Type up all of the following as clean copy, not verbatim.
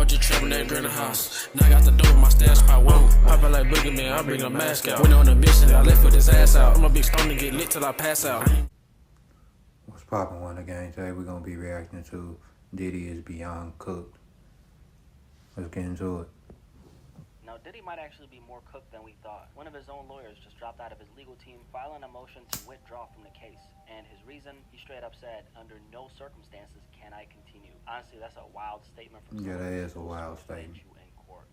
was just trapping that green house. Now I got the dope, my stash spot, whoa. Poppin' like Boogie Man, I bring a mask out. Went on a mission, I left with his ass out. I'm a big stone to get lit till I pass out. What's poppin' Wundr Gang? Today we're gonna be reacting to Diddy is Beyond Cooked. Let's get into it. Now, Diddy might actually be more cooked than we thought. One of his own lawyers just dropped out of his legal team, filing a motion to withdraw from the case. And his reason, he straight up said, under no circumstances can I continue. Honestly, that's a wild statement from someone. Yeah, that is a wild statement.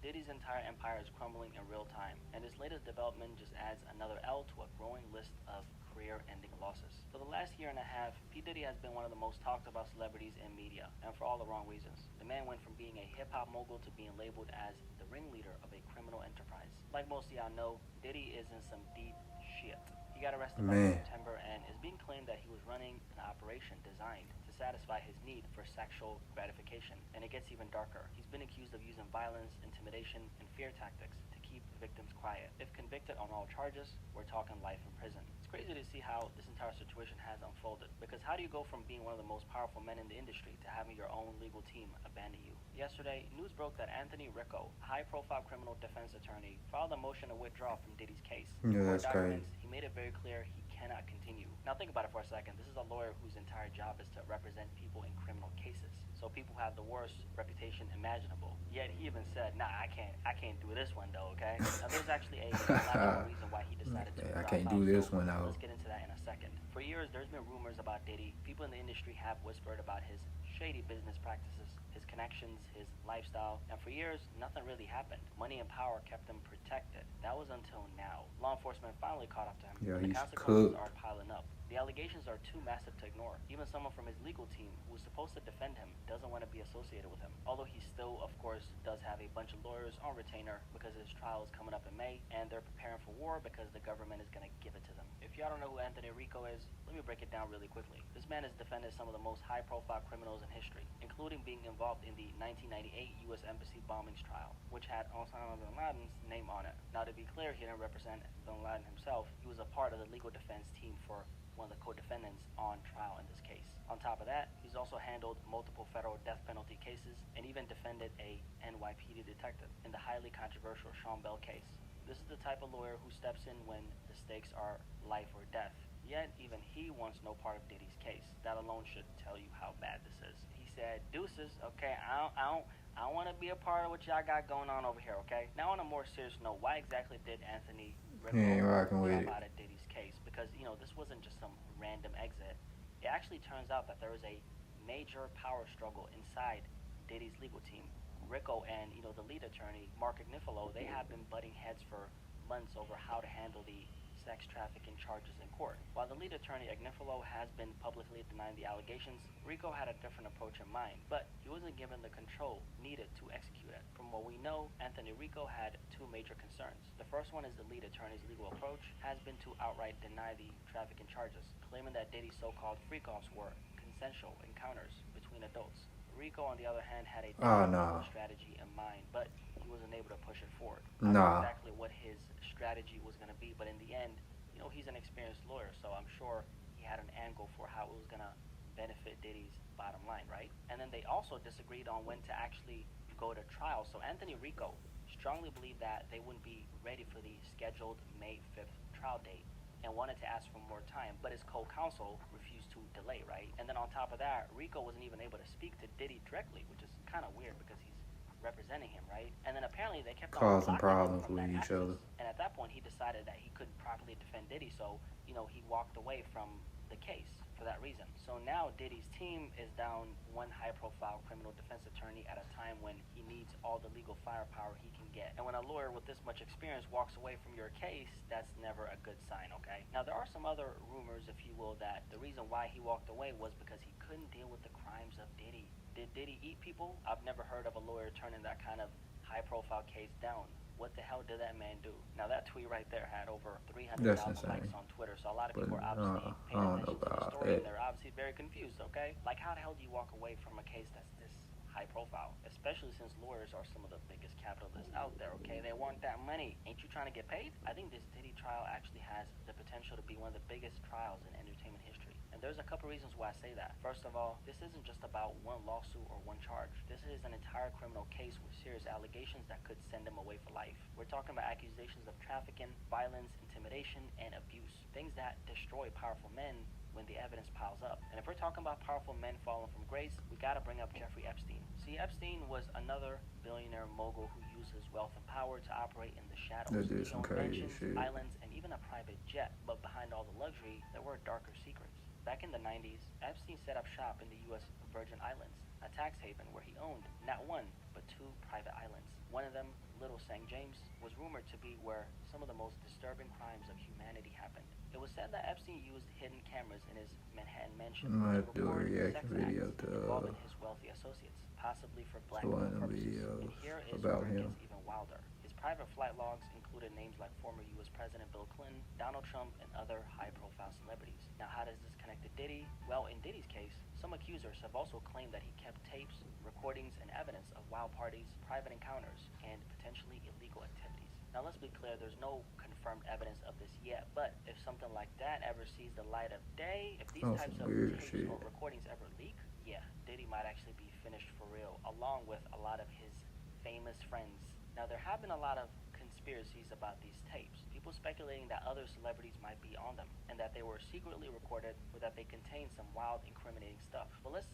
Diddy's entire empire is crumbling in real time, and his latest development just adds another L to a growing list of career-ending losses. For the last year and a half, P. Diddy has been one of the most talked about celebrities in media, and for all the wrong reasons. The man went from being a hip-hop mogul to being labeled as the ringleader of a criminal enterprise. Like most of y'all know, Diddy is in some deep shit. He got arrested back in September and is being claimed that he was running an operation designed to satisfy his need for sexual gratification. And it gets even darker. He's been accused of using violence, intimidation, and fear tactics to keep victims quiet. If convicted on all charges, we're talking life in prison. It's crazy to see how this entire situation has unfolded, because how do you go from being one of the most powerful men in the industry to having your own legal team abandon you? Yesterday, news broke that Anthony Ricco, a high-profile criminal defense attorney, filed a motion to withdraw from Diddy's case. Yeah, that's crazy. He made it very clear he cannot continue. Now think about it for a second. This is a lawyer whose entire job is to represent people in criminal cases. So people have the worst reputation imaginable. Yet he even said, nah, I can't do this one though, okay? Now there's actually a logical reason why he decided to I can't do this one out. Let's get into that in a second. For years, there's been rumors about Diddy. People in the industry have whispered about his shady business practices, his connections, his lifestyle, and for years, nothing really happened. Money and power kept him protected. That was until now. Law enforcement finally caught up to him, yeah, and the consequences are piling up. The allegations are too massive to ignore. Even someone from his legal team, who was supposed to defend him, doesn't want to be associated with him. Although he still, of course, does have a bunch of lawyers on retainer because his trial is coming up in May, and they're preparing for war because the government is going to give it to them. If y'all don't know who Anthony Ricco is, let me break it down really quickly. This man has defended some of the most high-profile criminals in history, including being involved in the 1998 U.S. Embassy bombings trial, which had Osama bin Laden's name on it. Now, to be clear, he didn't represent bin Laden himself. He was a part of the legal defense team for one of the co-defendants on trial in this case. On top of that, he's also handled multiple federal death penalty cases and even defended a NYPD detective in the highly controversial Sean Bell case. This is the type of lawyer who steps in when the stakes are life or death. Yet, even he wants no part of Diddy's case. That alone should tell you how bad this is. He said, deuces, okay, I don't want to be a part of what y'all got going on over here, okay? Now, on a more serious note, why exactly did Anthony Ricco drop out of Diddy's case? Because, you know, this wasn't just some random exit. It actually turns out that there was a major power struggle inside Diddy's legal team. Ricco and, you know, the lead attorney, Mark Agnifilo, they have been butting heads for months over how to handle the sex trafficking charges in court. While the lead attorney, Agnifilo, has been publicly denying the allegations, Ricco had a different approach in mind, but he wasn't given the control needed to execute it. From what we know, Anthony Ricco had two major concerns. The first one is the lead attorney's legal approach has been to outright deny the trafficking charges, claiming that Diddy's so-called freak-offs were consensual encounters between adults. Ricco, on the other hand, had a different strategy in mind, but he wasn't able to push it forward. I don't know exactly what his strategy was going to be, but in the end, you know, he's an experienced lawyer, so I'm sure he had an angle for how it was going to benefit Diddy's bottom line, right? And then they also disagreed on when to actually go to trial. So Anthony Ricco strongly believed that they wouldn't be ready for the scheduled May 5th trial date and wanted to ask for more time, but his co-counsel refused to delay, right? And then on top of that, Ricco wasn't even able to speak to Diddy directly, which is kind of weird because he's representing him, right? And then apparently they kept on causing problems with each other. And at that point, he decided that he couldn't properly defend Diddy, so, you know, he walked away from the case for that reason. So now Diddy's team is down one high-profile criminal defense attorney at a time when he needs all the legal firepower he can get. And when a lawyer with this much experience walks away from your case, that's never a good sign, okay? Now, there are some other rumors, if you will, that the reason why he walked away was because he couldn't deal with the crimes of Diddy. Did Diddy eat people? I've never heard of a lawyer turning that kind of high-profile case down. What the hell did that man do? Now, that tweet right there had over 300,000 likes on Twitter, so a lot of people are obviously paying attention to the story, and they're obviously very confused, okay? Like, how the hell do you walk away from a case that's this high profile? Especially since lawyers are some of the biggest capitalists out there, okay? They want that money. Ain't you trying to get paid? I think this Diddy trial actually has the potential to be one of the biggest trials in entertainment history. And there's a couple reasons why I say that. First of all, this isn't just about one lawsuit or one charge. This is an entire criminal case with serious allegations that could send him away for life. We're talking about accusations of trafficking, violence, intimidation, and abuse. Things that destroy powerful men when the evidence piles up. And if we're talking about powerful men falling from grace, we gotta bring up Jeffrey Epstein. See, Epstein was another billionaire mogul who used his wealth and power to operate in the shadows. That did He some owned crazy mansions, shit. islands, and even a private jet. But behind all the luxury, there were darker secrets. Back in the 90s, Epstein set up shop in the U.S. Virgin Islands, a tax haven where he owned not one, but two private islands. One of them, Little St. James, was rumored to be where some of the most disturbing crimes of humanity happened. It was said that Epstein used hidden cameras in his Manhattan mansion I'm gonna to have to do a record reaction sex video acts to involving his wealthy associates, possibly for one blackmail of the purposes. videos And here is about where it him. gets even wilder. His private flight logs included names like former U.S. President Bill Clinton, Donald Trump, and other high-profile celebrities. Now, how does this connect to Diddy? Well, in Diddy's case, some accusers have also claimed that he kept tapes, recordings, and evidence of wild parties, private encounters, and potentially illegal activities. Now, let's be clear, there's no confirmed evidence of this yet, but if something like that ever sees the light of day, if these Oh, types some of weird tapes shit. or recordings ever leak, yeah, Diddy might actually be finished for real, along with a lot of his famous friends. Now, there have been a lot of conspiracies about these tapes. People speculating that other celebrities might be on them, and that they were secretly recorded, or that they contain some wild, incriminating stuff. But let's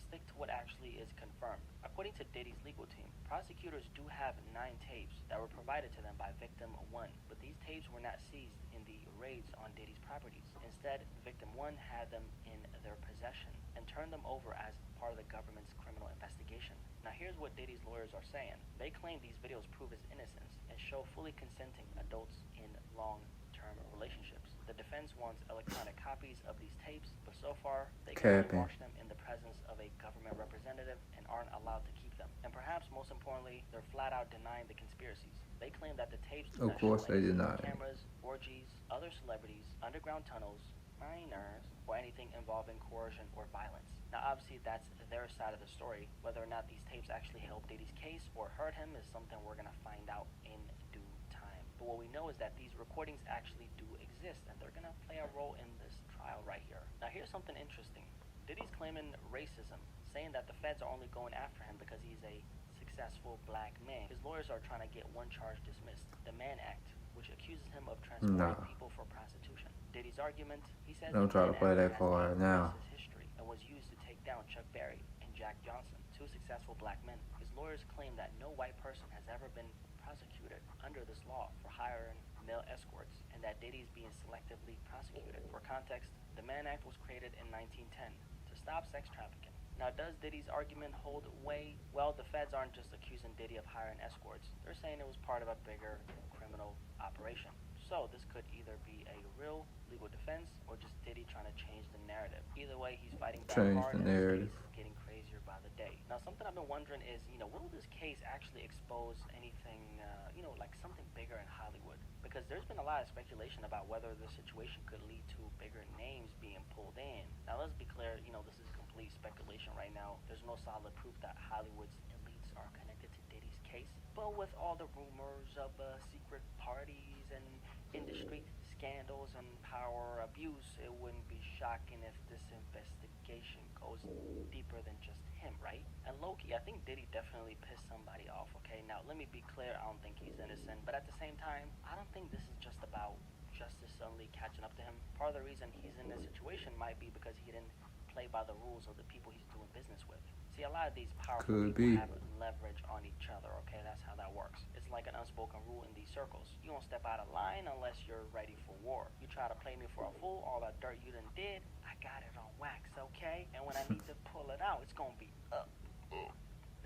stick to what actually is confirmed. According to Diddy's legal team, prosecutors do have 9 tapes that were provided to them by victim 1, but these tapes were not seized in the raids on Diddy's properties. Instead, victim 1 had them in their possession and turned them over as part of the government's criminal investigation. Now, here's what Diddy's lawyers are saying. They claim these videos prove his innocence and show fully consenting adults in long-term relationships. The defense wants electronic copies of these tapes, but so far, they can only watch them in the presence of a government representative and aren't allowed to keep them. And perhaps most importantly, they're flat out denying the conspiracies. They claim that the tapes do not show any cameras, orgies, other celebrities, underground tunnels, minors, or anything involving coercion or violence. Now, obviously, that's their side of the story. Whether or not these tapes actually helped Diddy's case or hurt him is something we're gonna find out in due time. But what we know is that these recordings actually do exist, and they're gonna play a role in this trial right here. Now, here's something interesting. Diddy's claiming racism, saying that the feds are only going after him because he's a successful black man. His lawyers are trying to get one charge dismissed, the Mann Act, which accuses him of transporting people for prostitution. Diddy's argument, he says, don't try to play that far now. History and was used to take down Chuck Berry and Jack Johnson, 2 successful black men. His lawyers claim that no white person has ever been prosecuted under this law for hiring male escorts, and that Diddy is being selectively prosecuted. For context, the Mann Act was created in 1910 to stop sex trafficking. Now, does Diddy's argument hold weight? Well, the feds aren't just accusing Diddy of hiring escorts. They're saying it was part of a bigger criminal operation. So this could either be a real legal defense or just Diddy trying to change the narrative. Either way, he's fighting back hard and the case is getting crazier by the day. Now, something I've been wondering is, will this case actually expose anything, like something bigger in Hollywood? Because there's been a lot of speculation about whether the situation could lead to bigger names being pulled in. Now, let's be clear, this is complete speculation right now. There's no solid proof that Hollywood's elites are connected to Diddy's case. But with all the rumors of secret parties and industry scandals and power abuse, it wouldn't be shocking if this investigation goes deeper than just him, right? And low-key, I think Diddy definitely pissed somebody off, okay? Now, let me be clear, I don't think he's innocent, but at the same time, I don't think this is just about justice suddenly catching up to him. Part of the reason he's in this situation might be because he didn't play by the rules of the people he's doing business with. See, a lot of these powerful people have leverage on each other, okay? That's how that works. It's like an unspoken rule in these circles. You don't step out of line unless you're ready for war. You try to play me for a fool, all that dirt you done did, I got it on wax, okay? And when I need to pull it out, it's gonna be up.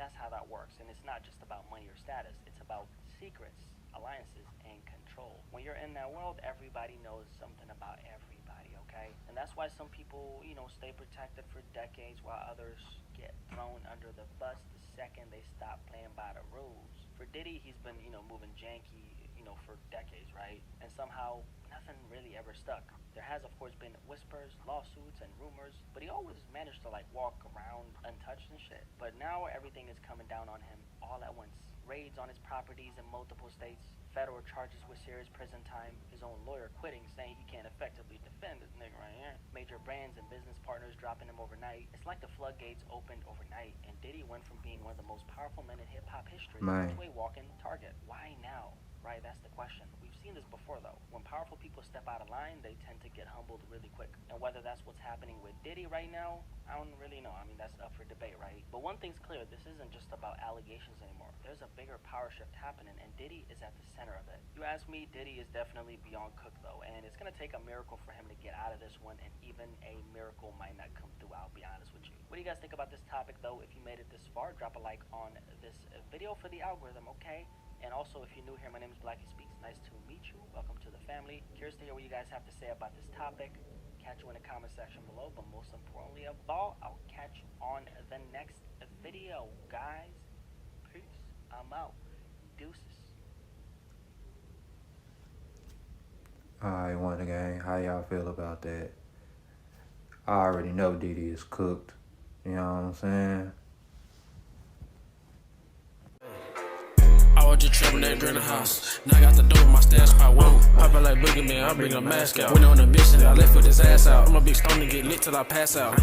That's how that works. And it's not just about money or status. It's about secrets, alliances, and control. When you're in that world, everybody knows something about everybody, okay? And that's why some people, stay protected for decades while others get thrown under the bus the second they stop playing by the rules. For Diddy, he's been, moving janky, for decades, right? And somehow, nothing really ever stuck. There has, of course, been whispers, lawsuits, and rumors, but he always managed to, walk around untouched and shit. But now everything is coming down on him all at once. Raids on his properties in multiple states, federal charges with serious prison time, his own lawyer quitting, saying he can't effectively defend this nigga right here, major brands and business partners dropping him overnight. It's like the floodgates opened overnight, and Diddy went from being one of the most powerful men in hip-hop history to a walking target. Why now? Right, that's the question. We've seen this before, though. When powerful people step out of line, they tend to get humbled really quick. And whether that's what's happening with Diddy right now, I don't really know. I mean, that's up for debate, right? But one thing's clear, this isn't just about allegations anymore. There's a bigger power shift happening, and Diddy is at the center of it. You ask me, Diddy is definitely beyond cooked, though, and it's going to take a miracle for him to get out of this one, and even a miracle might not come through, I'll be honest with you. What do you guys think about this topic, though? If you made it this far, drop a like on this video for the algorithm, okay? And also, if you're new here, my name is Blackie Speaks. Nice to meet you. Welcome to the family. Curious to hear what you guys have to say about this topic. Catch you in the comment section below. But most importantly of all, I'll catch you on the next video, guys. Peace. I'm out. Deuces. Alright, Wonder Gang, how y'all feel about that? I already know Diddy is cooked. You know what I'm saying? I was just trapping that green house. Now I got the dope in my stash spot. Whoa, poppin' like Boogie Man, I bring a mask out. Went on a mission, I left with his ass out. I'm a big stone to get lit till I pass out.